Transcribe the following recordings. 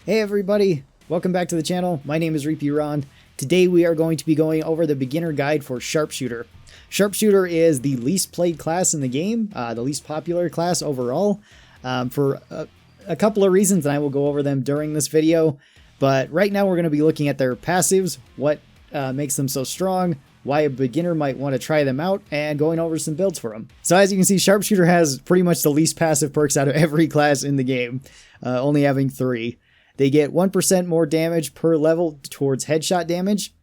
Hey everybody, welcome back to the channel. My name is Reapy Ron. Today we are going to be going over the beginner guide for Sharpshooter. Sharpshooter is the least played class in the game, the least popular class overall, for a couple of reasons, and I will go over them during this video. But right now we're going to be looking at their passives, what makes them so strong, why a beginner might want to try them out, and going over some builds for them. So as you can see, Sharpshooter has pretty much the least passive perks out of every class in the game, only having 3. They get 1% more damage per level towards headshot damage.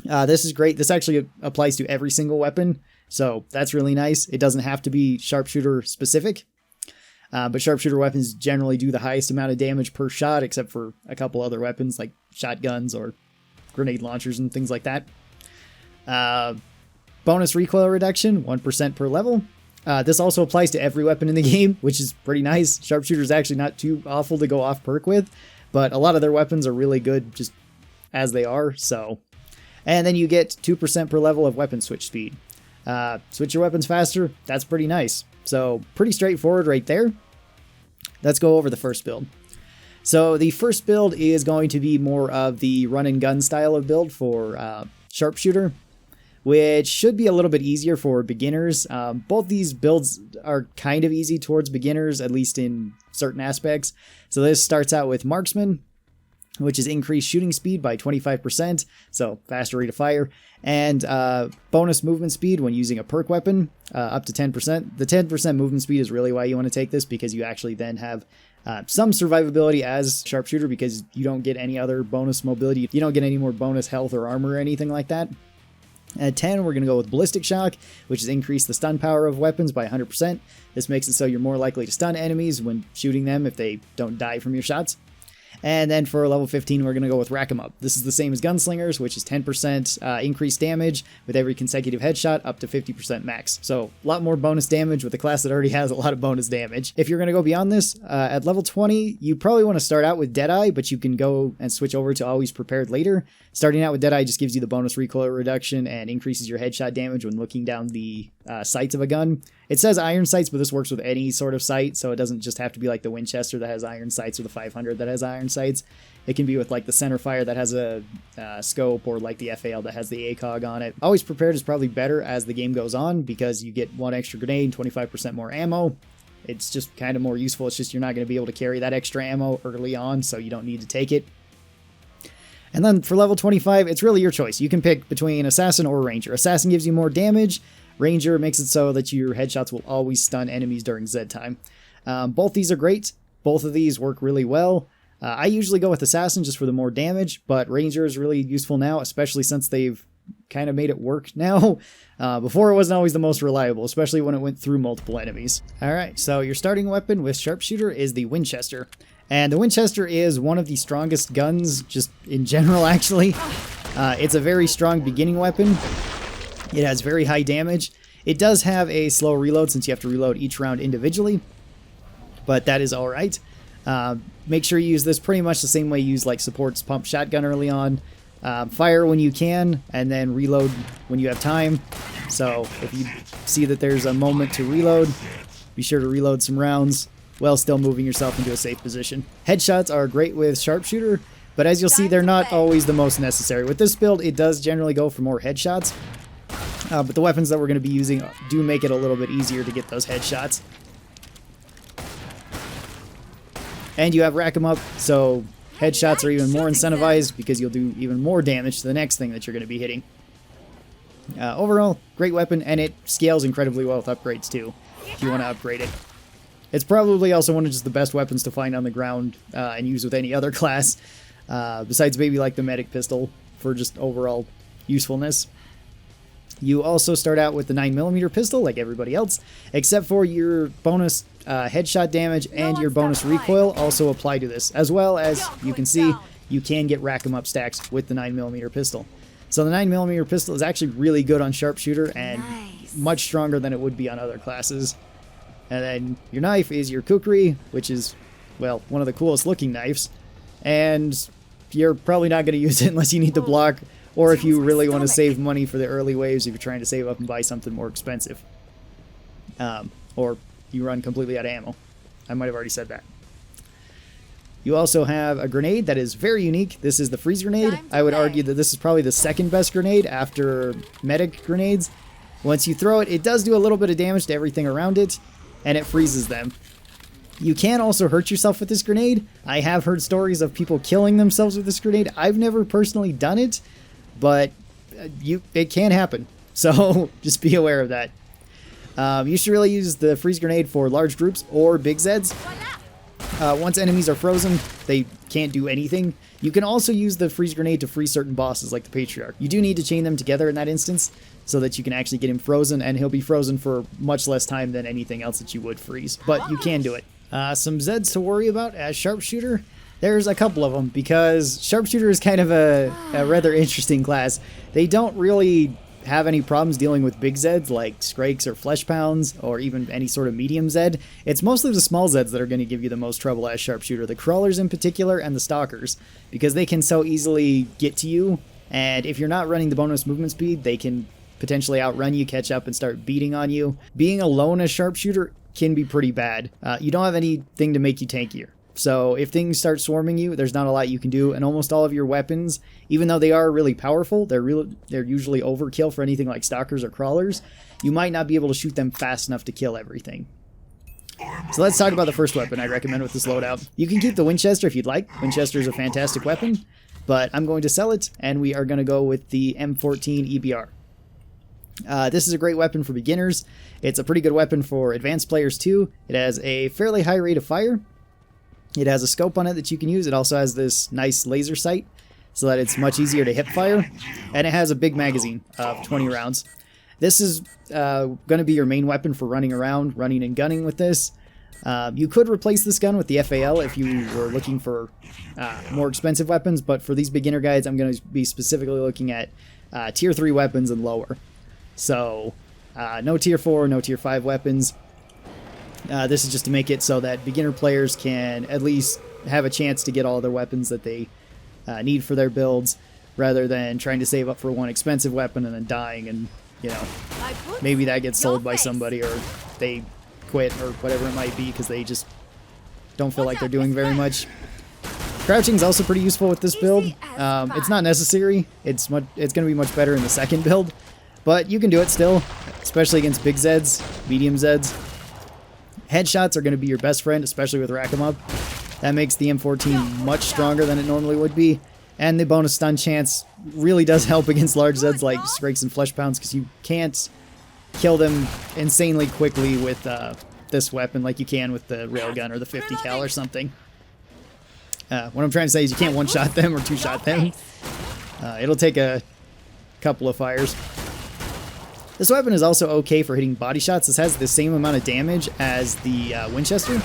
This is great. This actually applies to every single weapon, so that's really nice. It doesn't have to be Sharpshooter specific, but Sharpshooter weapons generally do the highest amount of damage per shot, except for a couple other weapons like shotguns or grenade launchers and things like that. Bonus recoil reduction, 1% per level. This also applies to every weapon in the game, which is pretty nice. Sharpshooter is actually not too awful to go off perk with, but a lot of their weapons are really good just as they are, so. And then you get 2% per level of weapon switch speed. Switch your weapons faster, that's pretty nice. So pretty straightforward right there. Let's go over the first build. So the first build is going to be more of the run and gun style of build for Sharpshooter, which should be a little bit easier for beginners. Both these builds are kind of easy towards beginners, at least in certain aspects. So this starts out with Marksman, which is increased shooting speed by 25%, so faster rate of fire, and bonus movement speed when using a perk weapon, up to 10%. The 10% movement speed is really why you want to take this, because you actually then have some survivability as Sharpshooter, because you don't get any other bonus mobility. You don't get any more bonus health or armor or anything like that. At 10, we're going to go with Ballistic Shock, which is increase the stun power of weapons by 100%. This makes it so you're more likely to stun enemies when shooting them if they don't die from your shots. And then for level 15, we're going to go with Rack 'em Up. This is the same as Gunslingers, which is 10% increased damage with every consecutive headshot up to 50% max. So a lot more bonus damage with a class that already has a lot of bonus damage. If you're going to go beyond this, at level 20, you probably want to start out with Deadeye, but you can go and switch over to Always Prepared later. Starting out with Deadeye just gives you the bonus recoil reduction and increases your headshot damage when looking down the sights of a gun. It says iron sights, but this works with any sort of sight, so it doesn't just have to be like the Winchester that has iron sights or the 500 that has iron sights. It can be with like the Centerfire that has a scope, or like the FAL that has the ACOG on it. Always Prepared is probably better as the game goes on, because you get 1 extra grenade and 25% more ammo. It's just kind of more useful. It's just you're not going to be able to carry that extra ammo early on, so you don't need to take it. And then for level 25, it's really your choice. You can pick between Assassin or Ranger. Assassin gives you more damage. Ranger makes it so that your headshots will always stun enemies during Z time. Both these are great. Both of these work really well. I usually go with Assassin just for the more damage, but Ranger is really useful now, especially since they've kind of made it work now. Before it wasn't always the most reliable, especially when it went through multiple enemies. Alright, so your starting weapon with Sharpshooter is the Winchester. And the Winchester is one of the strongest guns, just in general, actually. It's a very strong beginning weapon. It has very high damage. It does have a slow reload since you have to reload each round individually, but that is alright. Make sure you use this pretty much the same way you use like Support's pump shotgun early on. Fire when you can, and then reload when you have time. So if you see that there's a moment to reload, be sure to reload some rounds while still moving yourself into a safe position. Headshots are great with Sharpshooter, but as you'll see, they're not always the most necessary. With this build, it does generally go for more headshots. But the weapons that we're going to be using do make it a little bit easier to get those headshots. And you have Rack 'em Up, so headshots are even more incentivized because you'll do even more damage to the next thing that you're going to be hitting. Overall, great weapon, and it scales incredibly well with upgrades too, if you want to upgrade it. It's probably also one of just the best weapons to find on the ground and use with any other class, besides maybe like the Medic Pistol for just overall usefulness. You also start out with the 9mm pistol like everybody else, except for your bonus headshot damage and your bonus recoil also apply to this, as well as you can see you can get Rack 'em Up stacks with the 9mm pistol. So the 9mm pistol is actually really good on Sharpshooter and much stronger than it would be on other classes. And then your knife is your Kukri, which is, well, one of the coolest looking knives, and you're probably not going to use it unless you need to block, or if you really want to save money for the early waves, if you're trying to save up and buy something more expensive. Or you run completely out of ammo. I might have already said that. You also have a grenade that is very unique. This is the freeze grenade. I would argue that this is probably the second best grenade after medic grenades. Once you throw it, it does do a little bit of damage to everything around it, and it freezes them. You can also hurt yourself with this grenade. I have heard stories of people killing themselves with this grenade. I've never personally done it, but it can happen. So just be aware of that. You should really use the freeze grenade for large groups or big Zeds. Once enemies are frozen, they can't do anything. You can also use the freeze grenade to freeze certain bosses like the Patriarch. You do need to chain them together in that instance so that you can actually get him frozen, and he'll be frozen for much less time than anything else that you would freeze. But you can do it. Some Zeds to worry about as Sharpshooter. There's a couple of them, because Sharpshooter is kind of a rather interesting class. They don't really have any problems dealing with big Zeds like Skrakes or Flesh Pounds, or even any sort of medium Zed. It's mostly the small Zeds that are going to give you the most trouble as Sharpshooter. The Crawlers in particular, and the Stalkers, because they can so easily get to you, and if you're not running the bonus movement speed, they can potentially outrun you, catch up, and start beating on you. Being alone as Sharpshooter can be pretty bad. You don't have anything to make you tankier. So if things start swarming you, there's not a lot you can do, and almost all of your weapons, even though they are really powerful, they're usually overkill for anything like Stalkers or Crawlers. You might not be able to shoot them fast enough to kill everything. So let's talk about the first weapon I recommend with this loadout. You can keep the Winchester if you'd like. Winchester is a fantastic weapon, but I'm going to sell it, and we are going to go with the M14 EBR. This is a great weapon for beginners. It's a pretty good weapon for advanced players too. It has a fairly high rate of fire. It has a scope on it that you can use. It also has this nice laser sight so that it's much easier to hip fire. And it has a big magazine of 20 rounds. This is going to be your main weapon for running around, running and gunning with this. You could replace this gun with the FAL if you were looking for more expensive weapons, but for these beginner guides, I'm going to be specifically looking at tier 3 weapons and lower. So no tier 4, no tier 5 weapons. This is just to make it so that beginner players can at least have a chance to get all their weapons that they need for their builds, rather than trying to save up for one expensive weapon and then dying, and maybe that gets sold by somebody, or they quit, or whatever it might be, because they just don't feel like they're doing very much. Crouching is also pretty useful with this build. It's not necessary. It's going to be much better in the second build, but you can do it still, especially against big Zeds, medium Zeds. Headshots are going to be your best friend, especially with Rack 'em Up. That makes the M14 much stronger than it normally would be. And the bonus stun chance really does help against large Zeds like Skrakes and Flesh Pounds, because you can't kill them insanely quickly with this weapon like you can with the railgun or the 50 cal or something. What I'm trying to say is you can't one-shot them or two-shot them. It'll take a couple of fires. This weapon is also okay for hitting body shots. This has the same amount of damage as the Winchester,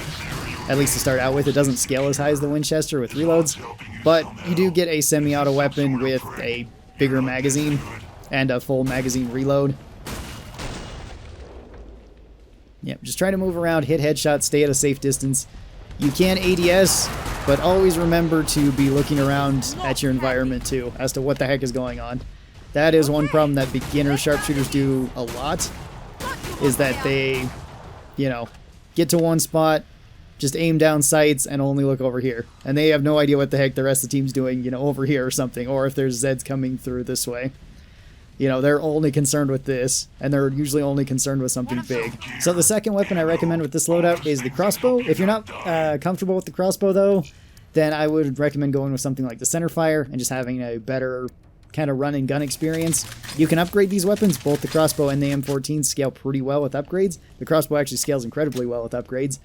at least to start out with. It doesn't scale as high as the Winchester with reloads, but you do get a semi-auto weapon with a bigger magazine and a full magazine reload. Yep, just try to move around, hit headshots, stay at a safe distance. You can ADS, but always remember to be looking around at your environment too, as to what the heck is going on. That is one problem that beginner sharpshooters do a lot, is that they, get to one spot, just aim down sights, and only look over here. And they have no idea what the heck the rest of the team's doing, over here or something, or if there's Zeds coming through this way. They're only concerned with this, and they're usually only concerned with something big. So the second weapon I recommend with this loadout is the crossbow. If you're not comfortable with the crossbow, though, then I would recommend going with something like the centerfire and just having a better kind of run and gun experience. You can upgrade these weapons. Both the crossbow and the M14 scale pretty well with upgrades. The crossbow actually scales incredibly well with upgrades.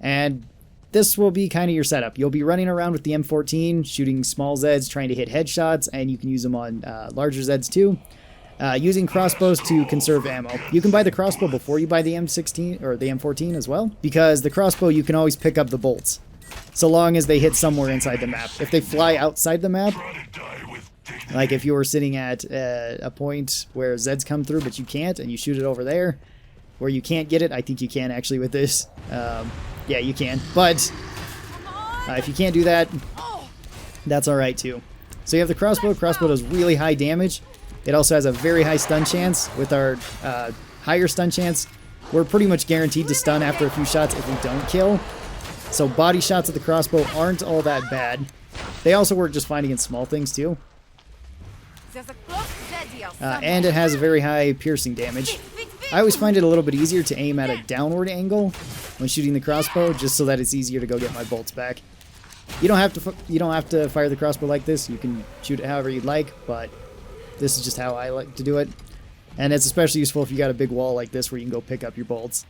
And this will be kind of your setup. You'll be running around with the M14, shooting small Zeds, trying to hit headshots, and you can use them on larger Zeds too. Using crossbows to conserve ammo. You can buy the crossbow before you buy the M16 or the M14 as well, because the crossbow you can always pick up the bolts, so long as they hit somewhere inside the map. If they fly outside the map, like if you were sitting at a point where Zeds come through but you can't, and you shoot it over there where you can't get it, I think you can actually with this. Yeah, you can, but if you can't do that, that's alright too. So you have the crossbow. Crossbow does really high damage. It also has a very high stun chance. With our higher stun chance, we're pretty much guaranteed to stun after a few shots if we don't kill. So body shots with the crossbow aren't all that bad. They also work just fine against small things too. And it has a very high piercing damage. I always find it a little bit easier to aim at a downward angle when shooting the crossbow, just so that it's easier to go get my bolts back. You don't have to fire the crossbow like this. You can shoot it however you'd like, but this is just how I like to do it. And it's especially useful if you got a big wall like this where you can go pick up your bolts.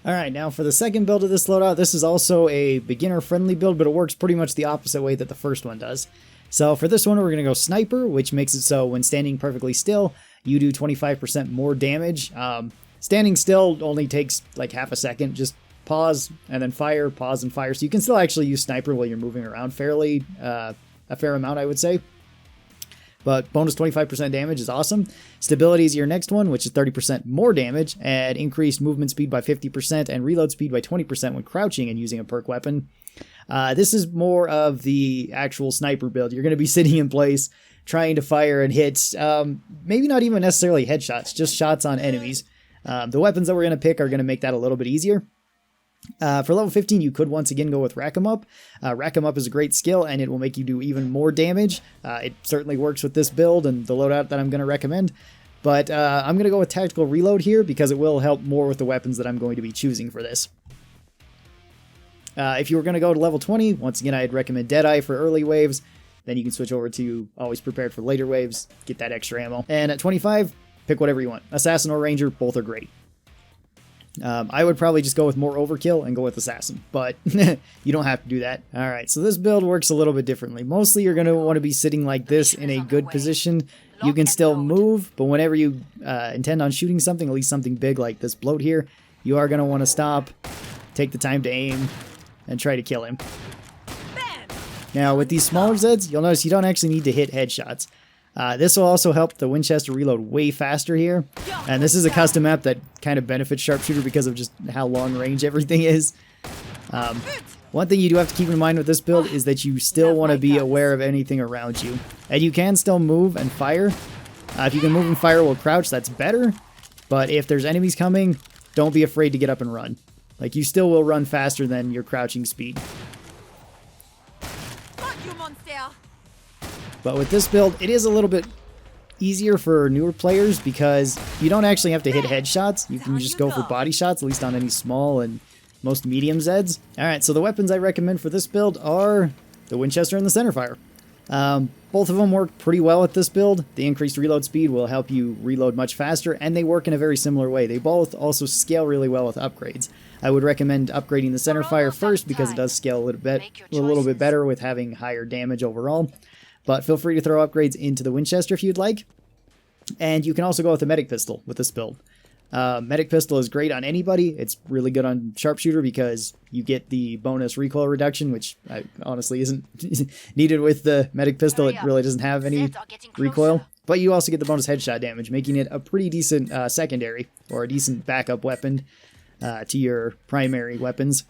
Alright, now for the second build of this loadout, this is also a beginner-friendly build, but it works pretty much the opposite way that the first one does. So for this one, we're going to go Sniper, which makes it so when standing perfectly still, you do 25% more damage. Standing still only takes like half a second. Just pause and then fire, pause and fire. So you can still actually use Sniper while you're moving around fairly, a fair amount, I would say. But bonus 25% damage is awesome. Stability is your next one, which is 30% more damage, and increased movement speed by 50% and reload speed by 20% when crouching and using a perk weapon. This is more of the actual sniper build. You're going to be sitting in place, trying to fire and hit, maybe not even necessarily headshots, just shots on enemies. The weapons that we're going to pick are going to make that a little bit easier. For level 15, you could once again go with Rack 'em Up. Rack 'em Up is a great skill, and it will make you do even more damage. It certainly works with this build and the loadout that I'm going to recommend. But I'm going to go with Tactical Reload here because it will help more with the weapons that I'm going to be choosing for this. If you were going to go to level 20, once again, I'd recommend Deadeye for early waves. Then you can switch over to Always Prepared for later waves, get that extra ammo. And at 25, pick whatever you want. Assassin or Ranger, both are great. I would probably just go with more overkill and go with Assassin, but you don't have to do that. Alright, so this build works a little bit differently. Mostly you're going to want to be sitting like this in a good position. You can still move, but whenever you intend on shooting something, at least something big like this bloat here, you are going to want to stop, take the time to aim, and try to kill him. Now with these smaller Zeds, you'll notice you don't actually need to hit headshots. This will also help the Winchester reload way faster here, and this is a custom map that kind of benefits Sharpshooter because of just how long range everything is. One thing you do have to keep in mind with this build is that you still want to be aware of anything around you, and you can still move and fire. If you can move and fire while crouched, that's better, but if there's enemies coming, don't be afraid to get up and run. Like, you still will run faster than your crouching speed. But with this build, it is a little bit easier for newer players because you don't actually have to hit headshots. You can just go for body shots, at least on any small and most medium Zeds. Alright, so the weapons I recommend for this build are the Winchester and the Centerfire. Both of them work pretty well with this build. The increased reload speed will help you reload much faster, and they work in a very similar way. They both also scale really well with upgrades. I would recommend upgrading the Centerfire first because it does scale a little bit better with having higher damage overall. But feel free to throw upgrades into the Winchester if you'd like. And you can also go with the Medic Pistol with this build. Medic Pistol is great on anybody. It's really good on Sharpshooter because you get the bonus recoil reduction, which honestly isn't needed with the Medic Pistol. It really doesn't have any recoil. But you also get the bonus headshot damage, making it a pretty decent secondary or a decent backup weapon to your primary weapons.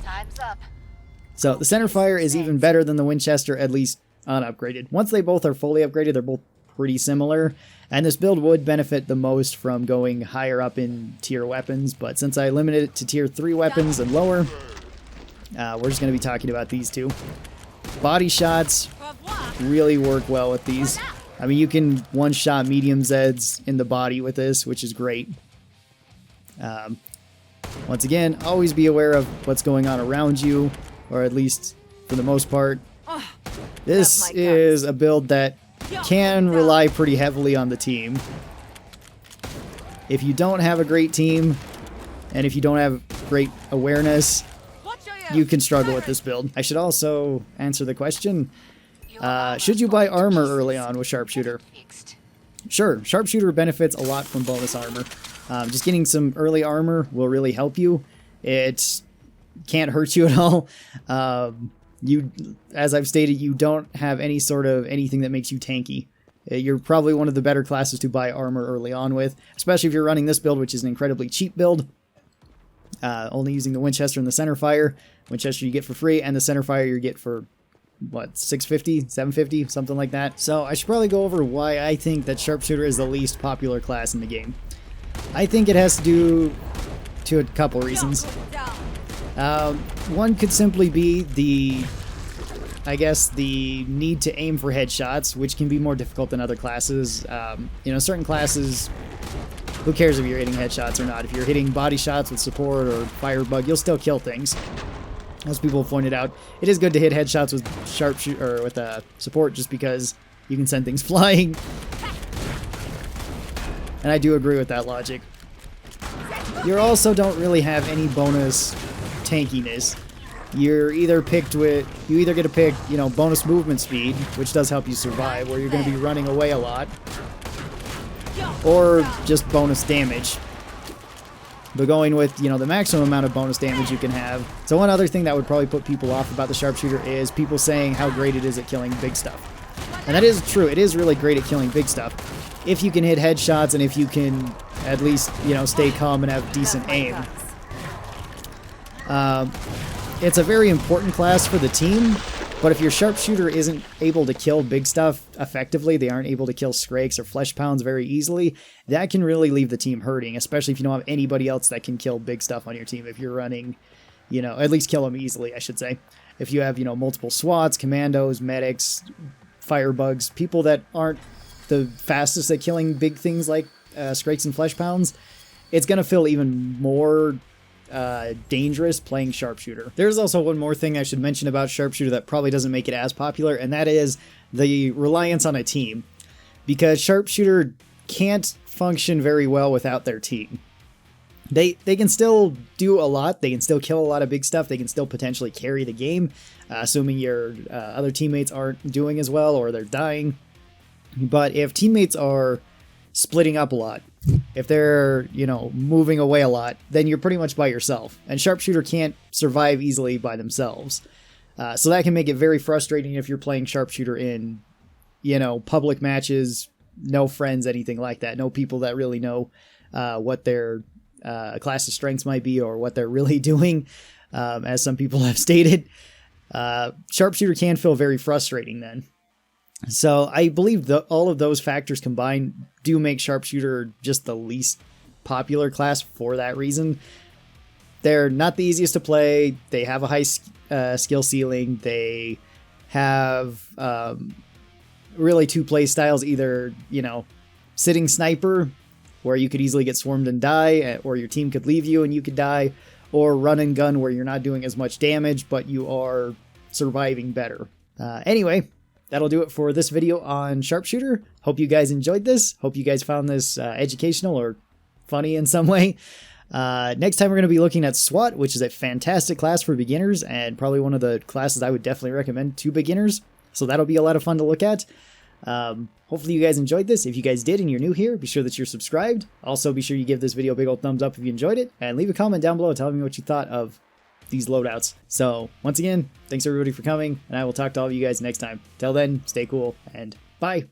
Time's up. So the Centerfire is even better than the Winchester, at least unupgraded. Once they both are fully upgraded, they're both pretty similar, and this build would benefit the most from going higher up in tier weapons, but since I limited it to tier 3 weapons and lower, we're just going to be talking about these two. Body shots really work well with these. I mean, you can one-shot medium Zeds in the body with this, which is great. Once again, always be aware of what's going on around you, or at least for the most part. This is a build that can rely pretty heavily on the team. If you don't have a great team, and if you don't have great awareness, you can struggle with this build. I should also answer the question, should you buy armor early on with Sharpshooter? Sure, Sharpshooter benefits a lot from bonus armor. Just getting some early armor will really help you. It can't hurt you at all. As I've stated, you don't have any sort of anything that makes you tanky. You're probably one of the better classes to buy armor early on with, especially if you're running this build, which is an incredibly cheap build. Only using the Winchester and the Centerfire. Winchester you get for free, and the Centerfire you get for, what, $650, $750, something like that. So I should probably go over why I think that Sharpshooter is the least popular class in the game. I think it has to do to a couple reasons. One could simply be the need to aim for headshots, which can be more difficult than other classes. Certain classes, who cares if you're hitting headshots or not? If you're hitting body shots with support or firebug, you'll still kill things. Most people have pointed out it is good to hit headshots with sharpshooter or with support, just because you can send things flying. And I do agree with that logic. You also don't really have any bonus tankiness. You either get to pick, bonus movement speed, which does help you survive, where you're going to be running away a lot, or just bonus damage. But going with, the maximum amount of bonus damage you can have. So one other thing that would probably put people off about the sharpshooter is people saying how great it is at killing big stuff. And that is true. It is really great at killing big stuff. If you can hit headshots and if you can at least, stay calm and have decent aim. It's a very important class for the team, but if your sharpshooter isn't able to kill big stuff effectively, they aren't able to kill Skrakes or Flesh Pounds very easily, that can really leave the team hurting, especially if you don't have anybody else that can kill big stuff on your team. If you're running, at least kill them easily, I should say. If you have, multiple SWATs, commandos, medics, firebugs, people that aren't the fastest at killing big things like Skrakes and Flesh Pounds, it's going to feel even more dangerous playing sharpshooter. There's also one more thing I should mention about sharpshooter that probably doesn't make it as popular, and that is the reliance on a team. Because sharpshooter can't function very well without their team. They can still do a lot, they can still kill a lot of big stuff, they can still potentially carry the game, assuming your other teammates aren't doing as well or they're dying. But if teammates are splitting up a lot, if they're, moving away a lot, then you're pretty much by yourself. And sharpshooter can't survive easily by themselves. So that can make it very frustrating if you're playing sharpshooter in, public matches, no friends, anything like that. No people that really know what their class's strengths might be or what they're really doing, as some people have stated. Sharpshooter can feel very frustrating then. So I believe all of those factors combined do make sharpshooter just the least popular class for that reason. They're not the easiest to play. They have a high skill ceiling. They have really two play styles, either, sitting sniper, where you could easily get swarmed and die, or your team could leave you and you could die, or run and gun, where you're not doing as much damage, but you are surviving better. Anyway, that'll do it for this video on sharpshooter. Hope you guys enjoyed this. Hope you guys found this educational or funny in some way. Next time we're going to be looking at SWAT, which is a fantastic class for beginners and probably one of the classes I would definitely recommend to beginners. So that'll be a lot of fun to look at. Hopefully you guys enjoyed this. If you guys did and you're new here, be sure that you're subscribed. Also, be sure you give this video a big old thumbs up if you enjoyed it, and leave a comment down below telling me what you thought of these loadouts. So once again, thanks everybody for coming, and I will talk to all of you guys next time. Till then, stay cool, and bye.